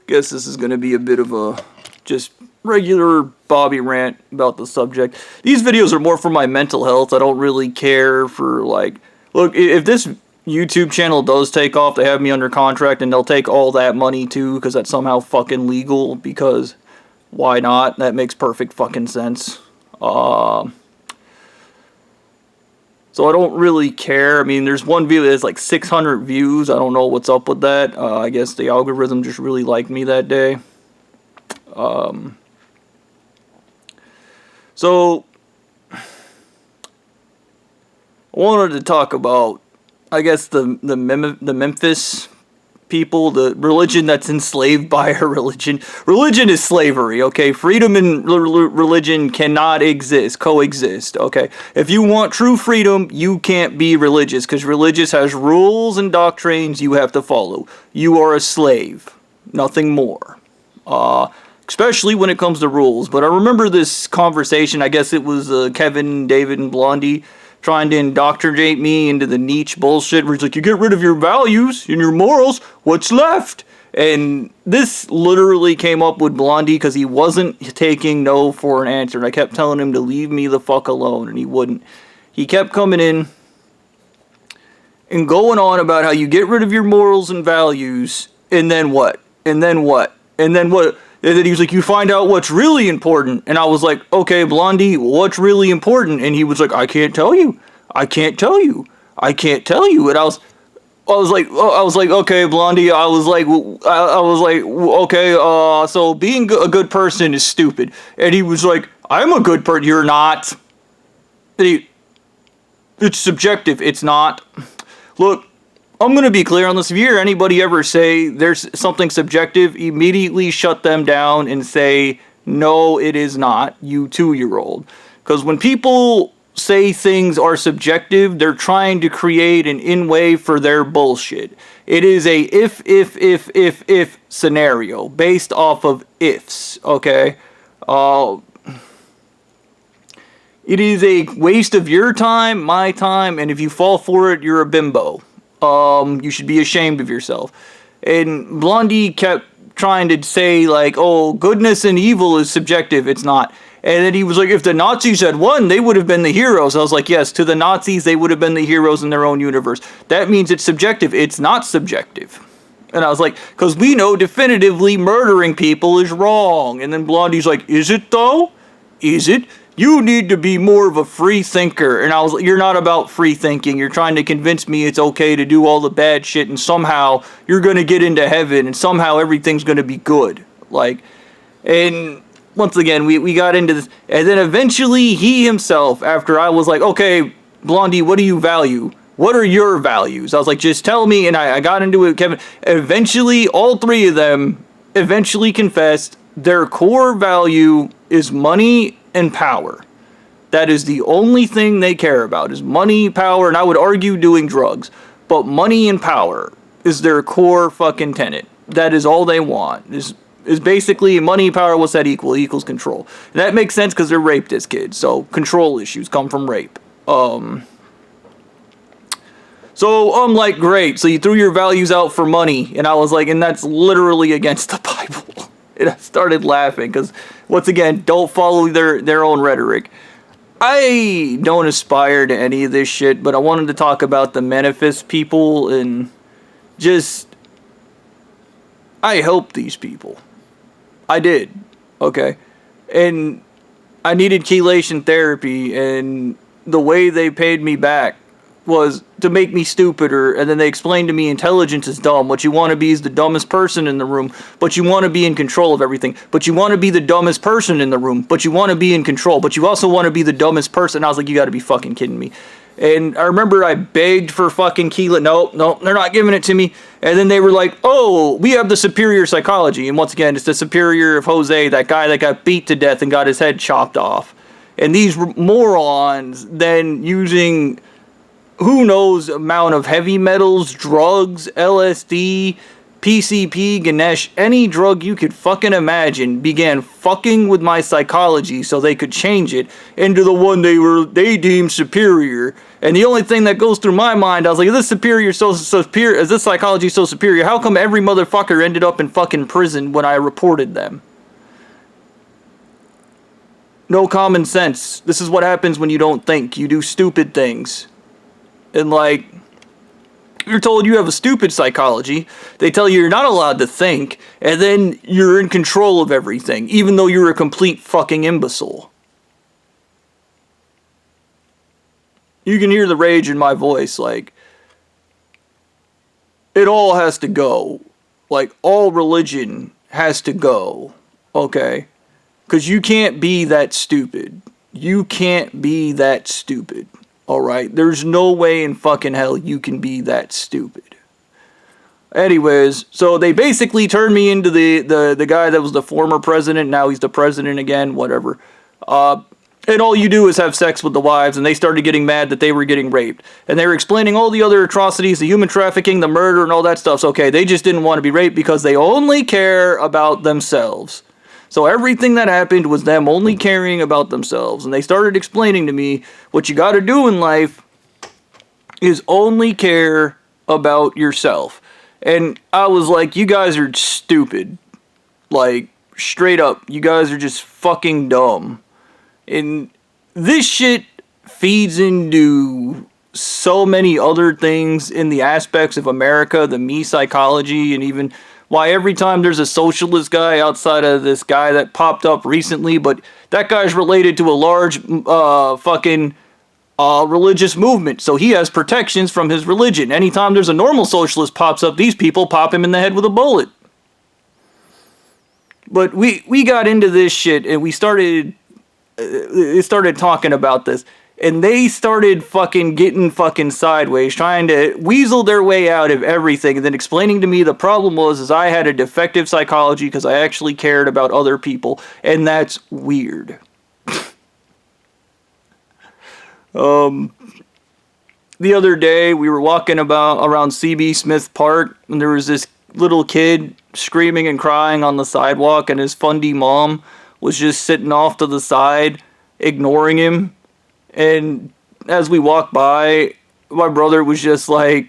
Guess this is going to be a bit of a just regular Bobby rant about the subject. These videos are more for my mental health. I don't really care for, like, look, if this YouTube channel does take off, they have me under contract and they'll take all that money too, because that's somehow fucking legal, because why not? That makes perfect fucking sense. So I don't really care. I mean, there's one video that has like 600 views. I don't know what's up with that. I guess the algorithm just really liked me that day. So I wanted to talk about, I guess, the Memphis people, the religion that's enslaved by a religion. Religion is slavery, okay? Freedom and religion cannot coexist, okay? If you want true freedom, you can't be religious, because religious has rules and doctrines you have to follow. You are a slave, nothing more. Especially when it comes to rules. But I remember this conversation, I guess it was Kevin, David, and Blondie, trying to indoctrinate me into the niche bullshit where he's like, you get rid of your values and your morals, what's left? And this literally came up with Blondie because he wasn't taking no for an answer. And I kept telling him to leave me the fuck alone, and he wouldn't. He kept coming in and going on about how you get rid of your morals and values, and then what? And then what? And then what? And then he was like, you find out what's really important. And I was like, okay, Blondie, what's really important? And he was like, I can't tell you. I can't tell you. I can't tell you. And I was like, okay, Blondie. I was like, okay, so being a good person is stupid. And he was like, I'm a good person. You're not. It's subjective. It's not. Look, I'm going to be clear on this. If you hear anybody ever say there's something subjective, immediately shut them down and say, no, it is not, you 2-year-old. Because when people say things are subjective, they're trying to create an in-way for their bullshit. It is a if scenario based off of ifs, okay? It is a waste of your time, my time, and if you fall for it, you're a bimbo. You should be ashamed of yourself. And Blondie kept trying to say, like, oh, goodness and evil is subjective. It's not. And then he was like, if the Nazis had won, they would have been the heroes. I was like, yes, to the Nazis, they would have been the heroes in their own universe. That means it's subjective. It's not subjective. And I was like, because we know definitively murdering people is wrong. And then Blondie's like, is it though? Is it? You need to be more of a free thinker. And I was like, you're not about free thinking. You're trying to convince me it's okay to do all the bad shit and somehow you're going to get into heaven and somehow everything's going to be good. Like, and once again, we got into this. And then eventually he himself, after I was like, okay, Blondie, what do you value? What are your values? I was like, just tell me. And I got into it, Kevin. Eventually, all three of them eventually confessed their core value is money and power. That is the only thing they care about, is money, power, and I would argue doing drugs. But money and power is their core fucking tenet. That is all they want. Is basically money, power, what's that equal? It equals control. And that makes sense because they're raped as kids. So control issues come from rape. So I'm like, great. So you threw your values out for money. And I was like, and that's literally against the Bible. And I started laughing because, once again, don't follow their own rhetoric. I don't aspire to any of this shit, but I wanted to talk about the Memphis people and just, I helped these people. I did, okay? And I needed chelation therapy, and the way they paid me back was to make me stupider, and then they explained to me intelligence is dumb. What you want to be is the dumbest person in the room, but you want to be in control of everything. But you want to be the dumbest person in the room, but you want to be in control. But you also want to be the dumbest person. I was like, you got to be fucking kidding me. And I remember I begged for fucking Keelan. No, they're not giving it to me. And then they were like, oh, we have the superior psychology. And once again, it's the superior of Jose, that guy that got beat to death and got his head chopped off. And these morons then using who knows amount of heavy metals, drugs, LSD, PCP, Ganesh, any drug you could fucking imagine began fucking with my psychology so they could change it into the one they deemed superior. And the only thing that goes through my mind, I was like, is this superior? Is this psychology so superior? How come every motherfucker ended up in fucking prison when I reported them? No common sense. This is what happens when you don't think. You do stupid things. And like, you're told you have a stupid psychology. They tell you you're not allowed to think, and then you're in control of everything, even though you're a complete fucking imbecile. You can hear the rage in my voice, like, it all has to go. Like, all religion has to go, okay? Because you can't be that stupid. You can't be that stupid. Alright? There's no way in fucking hell you can be that stupid. Anyways, so they basically turned me into the guy that was the former president. Now he's the president again, whatever. And all you do is have sex with the wives, and they started getting mad that they were getting raped. And they were explaining all the other atrocities, the human trafficking, the murder, and all that stuff. So, okay, they just didn't want to be raped because they only care about themselves. So everything that happened was them only caring about themselves. And they started explaining to me, what you gotta do in life is only care about yourself. And I was like, you guys are stupid. Like, straight up, you guys are just fucking dumb. And this shit feeds into so many other things in the aspects of America, the me psychology, and even why every time there's a socialist guy outside of this guy that popped up recently, but that guy's related to a large fucking religious movement, so he has protections from his religion. Anytime there's a normal socialist pops up, these people pop him in the head with a bullet. But we got into this shit, and we started talking about this, and they started fucking getting fucking sideways, trying to weasel their way out of everything, and then explaining to me the problem was I had a defective psychology because I actually cared about other people, and that's weird. The other day, we were walking around CB Smith Park, and there was this little kid screaming and crying on the sidewalk, and his fundy mom was just sitting off to the side, ignoring him. And as we walked by, my brother was just like,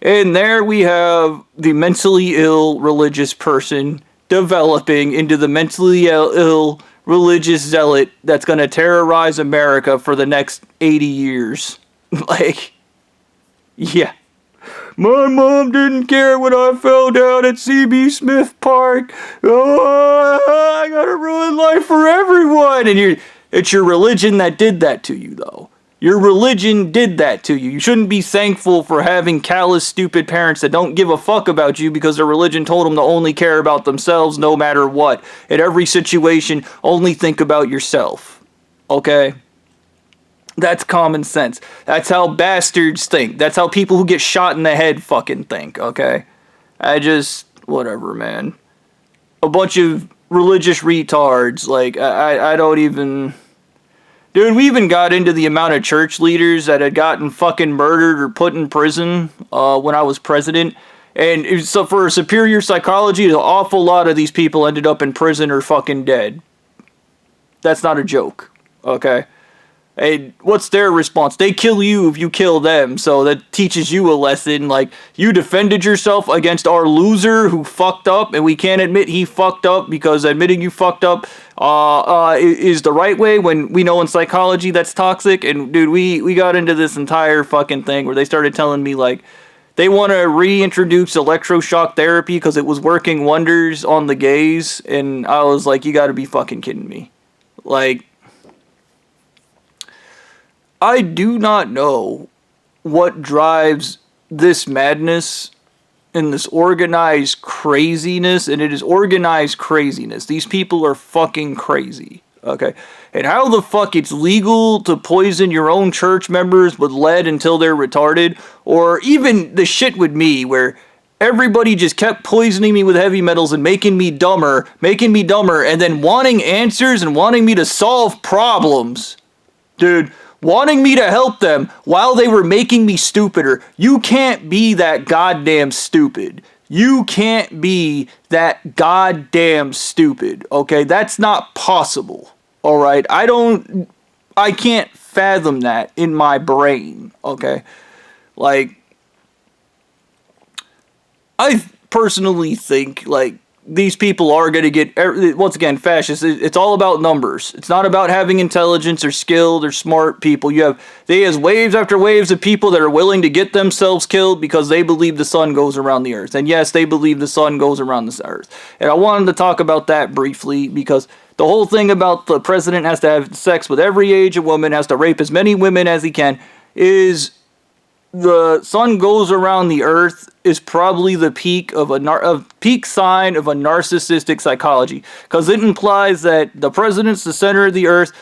and there we have the mentally ill religious person developing into the mentally ill religious zealot that's going to terrorize America for the next 80 years. Like, yeah. My mom didn't care when I fell down at CB Smith Park. Oh, I gotta ruin life for everyone. And it's your religion that did that to you, though. Your religion did that to you. You shouldn't be thankful for having callous, stupid parents that don't give a fuck about you because their religion told them to only care about themselves no matter what. In every situation, only think about yourself. Okay? That's common sense. That's how bastards think. That's how people who get shot in the head fucking think, okay? Whatever, man. A bunch of religious retards, like, I don't even... Dude, we even got into the amount of church leaders that had gotten fucking murdered or put in prison when I was president. And so for superior psychology, an awful lot of these people ended up in prison or fucking dead. That's not a joke, okay? And what's their response? They kill you if you kill them, so that teaches you a lesson, like, you defended yourself against our loser who fucked up, and we can't admit he fucked up, because admitting you fucked up is the right way, when we know in psychology that's toxic. And dude, we got into this entire fucking thing where they started telling me, like, they want to reintroduce electroshock therapy because it was working wonders on the gays, and I was like, you gotta be fucking kidding me. Like, I do not know what drives this madness and this organized craziness, and it is organized craziness. These people are fucking crazy, okay? And how the fuck it's legal to poison your own church members with lead until they're retarded, or even the shit with me where everybody just kept poisoning me with heavy metals and making me dumber, and then wanting answers and wanting me to solve problems. Dude, wanting me to help them while they were making me stupider. You can't be that goddamn stupid. You can't be that goddamn stupid, okay? That's not possible, alright? I can't fathom that in my brain, okay? Like, I personally think, like, these people are going to get, once again, fascist. It's all about numbers. It's not about having intelligence or skilled or smart people. They has waves after waves of people that are willing to get themselves killed because they believe the sun goes around the earth. And yes, they believe the sun goes around the earth. And I wanted to talk about that briefly because the whole thing about the president has to have sex with every age of woman, has to rape as many women as he can, is the sun goes around the earth is probably the peak of peak sign of a narcissistic psychology, because it implies that the president's the center of the earth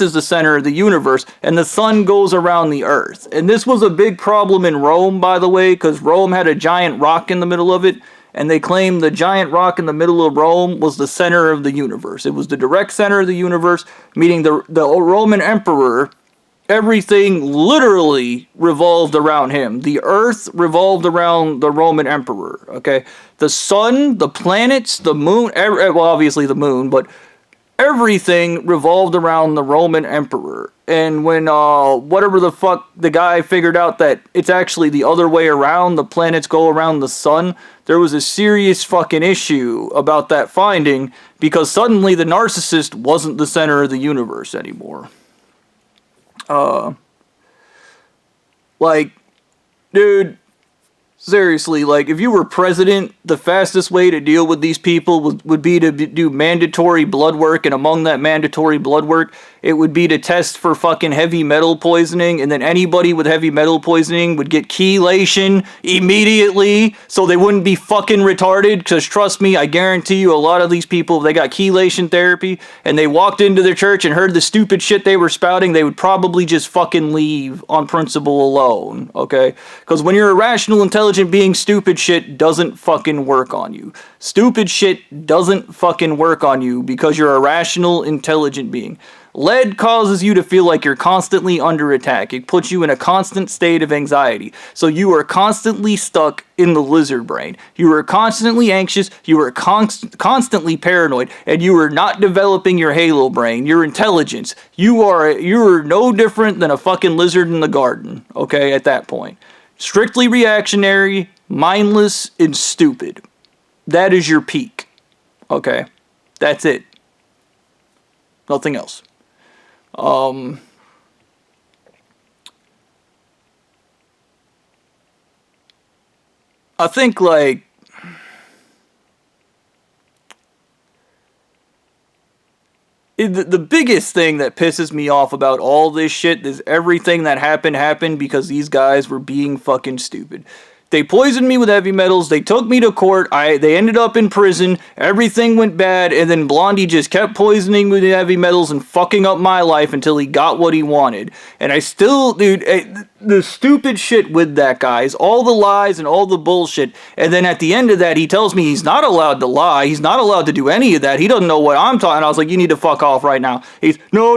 is the center of the universe, and the sun goes around the earth. And this was a big problem in Rome, by the way, because Rome had a giant rock in the middle of it, and they claimed the giant rock in the middle of Rome was the center of the universe. It was the direct center of the universe, meaning the Roman emperor, everything literally revolved around him. The earth revolved around the Roman emperor, okay? The sun, the planets, the moon, well, obviously the moon, but everything revolved around the Roman emperor. And when, whatever the fuck, the guy figured out that it's actually the other way around, the planets go around the sun, there was a serious fucking issue about that finding, because suddenly the narcissist wasn't the center of the universe anymore. Like, dude, seriously, like, if you were president, the fastest way to deal with these people would be to do mandatory blood work, and among that mandatory blood work, it would be to test for fucking heavy metal poisoning, and then anybody with heavy metal poisoning would get chelation immediately, so they wouldn't be fucking retarded, because trust me, I guarantee you a lot of these people, if they got chelation therapy, and they walked into their church and heard the stupid shit they were spouting, they would probably just fucking leave on principle alone, okay? Because when you're a rational, intelligent being, stupid shit doesn't fucking work on you. Stupid shit doesn't fucking work on you because you're a rational, intelligent being. Lead causes you to feel like you're constantly under attack. It puts you in a constant state of anxiety. So you are constantly stuck in the lizard brain. You are constantly anxious, you are constantly paranoid, and you are not developing your halo brain, your intelligence. You're no different than a fucking lizard in the garden, okay, at that point. Strictly reactionary, mindless, and stupid. That is your peak. Okay? That's it. Nothing else. I think, like, the biggest thing that pisses me off about all this shit is everything that happened because these guys were being fucking stupid. They poisoned me with heavy metals, they took me to court, they ended up in prison, everything went bad, and then Blondie just kept poisoning me with heavy metals and fucking up my life until he got what he wanted. And I still, dude, the stupid shit with that guy is all the lies and all the bullshit, and then at the end of that, he tells me he's not allowed to lie, he's not allowed to do any of that, he doesn't know what I'm talking. I was like, you need to fuck off right now. He's, no,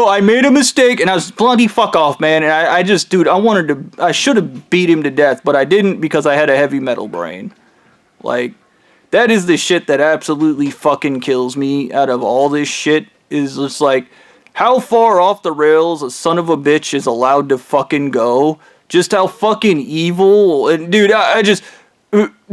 I made a mistake, and I was, Blondie, fuck off, man. And I just, dude, I should have beat him to death, but I didn't because I had a heavy metal brain. Like, that is the shit that absolutely fucking kills me out of all this shit, is just like, how far off the rails a son of a bitch is allowed to fucking go. Just how fucking evil, and dude, I just,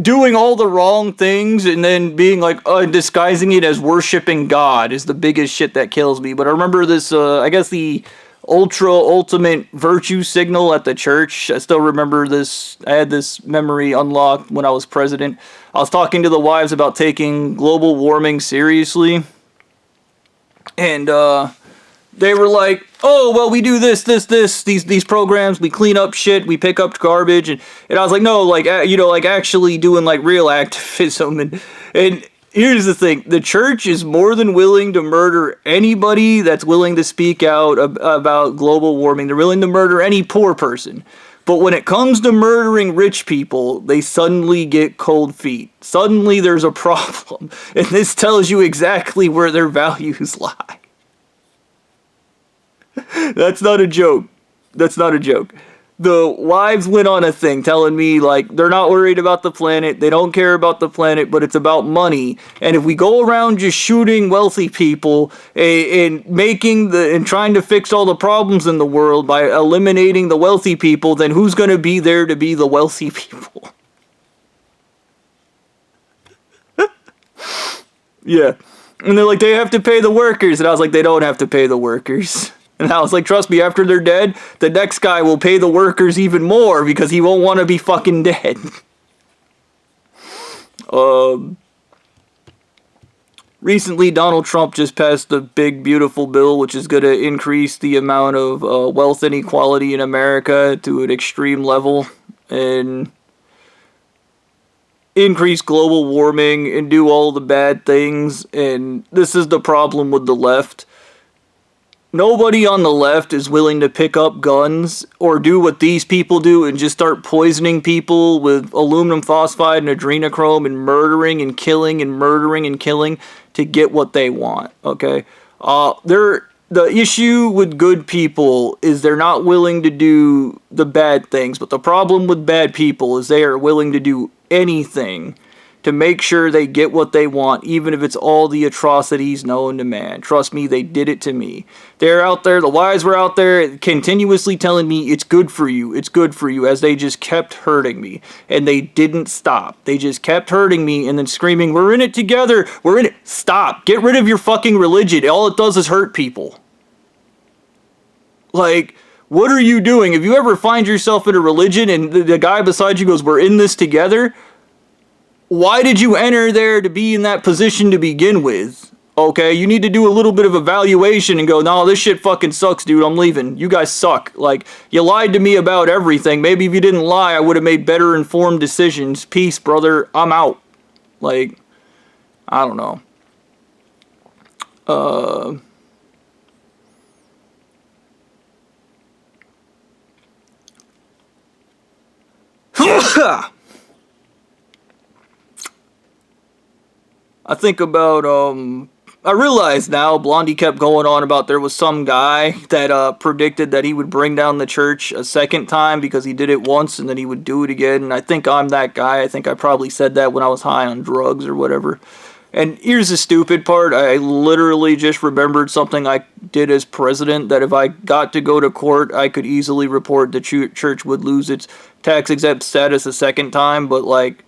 doing all the wrong things and then being like, disguising it as worshiping God is the biggest shit that kills me. But I remember this, I guess the ultimate virtue signal at the church. I still remember this. I had this memory unlocked when I was president. I was talking to the wives about taking global warming seriously. And, they were like, oh, well, we do these programs, we clean up shit, we pick up garbage, and I was like, no, like, like actually doing, like, real activism, and here's the thing, the church is more than willing to murder anybody that's willing to speak out about global warming. They're willing to murder any poor person. But when it comes to murdering rich people, they suddenly get cold feet. Suddenly there's a problem, and this tells you exactly where their values lie. That's not a joke. That's not a joke. the wives went on a thing telling me, like, they're not worried about the planet, they don't care about the planet, but it's about money. And if we go around just shooting wealthy people and trying to fix all the problems in the world by eliminating the wealthy people, then who's going to be there to be the wealthy people? Yeah. And they're like, they have to pay the workers. And I was like, they don't have to pay the workers. And I was like, trust me, after they're dead, the next guy will pay the workers even more because he won't want to be fucking dead. Recently, Donald Trump just passed the big, beautiful bill, which is going to increase the amount of wealth inequality in America to an extreme level and increase global warming and do all the bad things. And this is the problem with the left. Nobody on the left is willing to pick up guns or do what these people do and just start poisoning people with aluminum phosphide and adrenochrome and murdering and killing and murdering and killing to get what they want, okay? The issue with good people is they're not willing to do the bad things, but the problem with bad people is they are willing to do anything to make sure they get what they want, even if it's all the atrocities known to man. Trust me, they did it to me. They're out there, the wise were out there continuously telling me, it's good for you, as they just kept hurting me. And they didn't stop. They just kept hurting me and then screaming, we're in it together, we're in it. Stop. Get rid of your fucking religion. All it does is hurt people. Like, what are you doing? If you ever find yourself in a religion and the guy beside you goes, we're in this together, why did you enter there to be in that position to begin with? Okay, you need to do a little bit of evaluation and go, no, this shit fucking sucks, dude, I'm leaving. You guys suck. Like, you lied to me about everything. Maybe if you didn't lie, I would have made better informed decisions. Peace, brother. I'm out. Like, I don't know. I think about, I realize now, Blondie kept going on about there was some guy that predicted that he would bring down the church a second time because he did it once and then he would do it again. And I think I'm that guy. I think I probably said that when I was high on drugs or whatever. And here's the stupid part. I literally just remembered something I did as president, that if I got to go to court, I could easily report the church would lose its tax-exempt status a second time. But, like,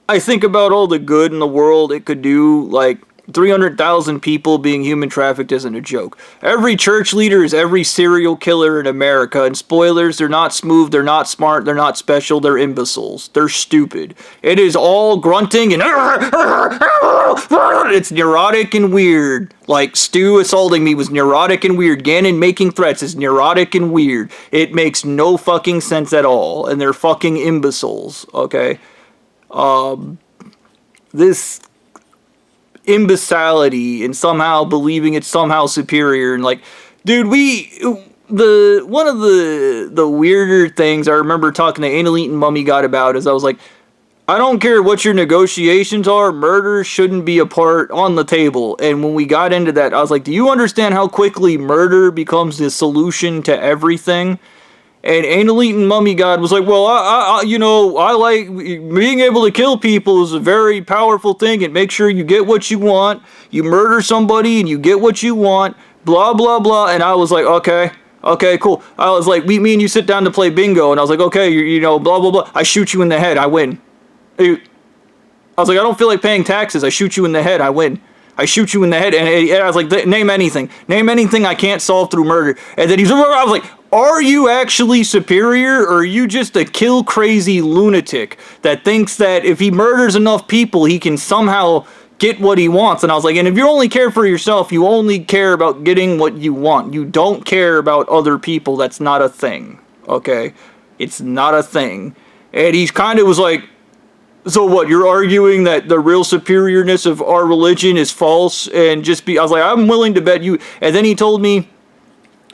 I think about all the good in the world it could do. Like, 300,000 people being human trafficked isn't a joke. Every church leader is every serial killer in America. And spoilers, they're not smooth, they're not smart, they're not special, they're imbeciles. They're stupid. It is all grunting and it's neurotic and weird. Like, Stu assaulting me was neurotic and weird. Gannon making threats is neurotic and weird. It makes no fucking sense at all. And they're fucking imbeciles, okay? This imbecility and somehow believing it's somehow superior, and like, dude, one of the weirder things I remember talking to Anal Eaton Mummy God about is I was like, I don't care what your negotiations are, murder shouldn't be a part on the table. And when we got into that, I was like, do you understand how quickly murder becomes the solution to everything? And Anal Eaton Mummy God was like, well, I like being able to kill people is a very powerful thing. And make sure you get what you want. You murder somebody and you get what you want. Blah, blah, blah. And I was like, okay, cool. I was like, me and you sit down to play bingo. And I was like, okay, blah, blah, blah. I shoot you in the head. I win. I was like, I don't feel like paying taxes. I shoot you in the head. I win. I shoot you in the head. And I was like, name anything. Name anything I can't solve through murder. And then I was like, are you actually superior, or are you just a kill crazy lunatic that thinks that if he murders enough people, he can somehow get what he wants? And I was like, and if you only care for yourself, you only care about getting what you want. You don't care about other people. That's not a thing. Okay? It's not a thing. And he kind of was like, so what, you're arguing that the real superiorness of our religion is false and I was like, I'm willing to bet you. And then he told me,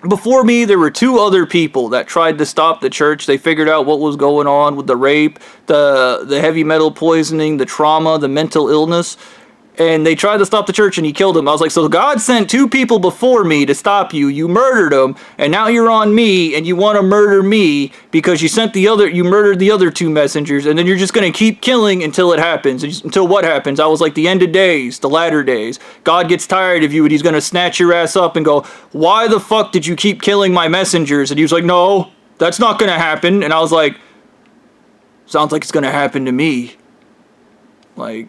before me, there were two other people that tried to stop the church. They figured out what was going on with the rape, the heavy metal poisoning, the trauma, the mental illness. and they tried to stop the church and he killed him. I was like, so God sent 2 people before me to stop you. You murdered them, and now you're on me, and you want to murder me because you murdered the other 2 messengers, and then you're just going to keep killing until it happens. Until what happens? I was like, the end of days, the latter days. God gets tired of you, and he's going to snatch your ass up and go, why the fuck did you keep killing my messengers? And he was like, no, that's not going to happen. And I was like, sounds like it's going to happen to me. Like,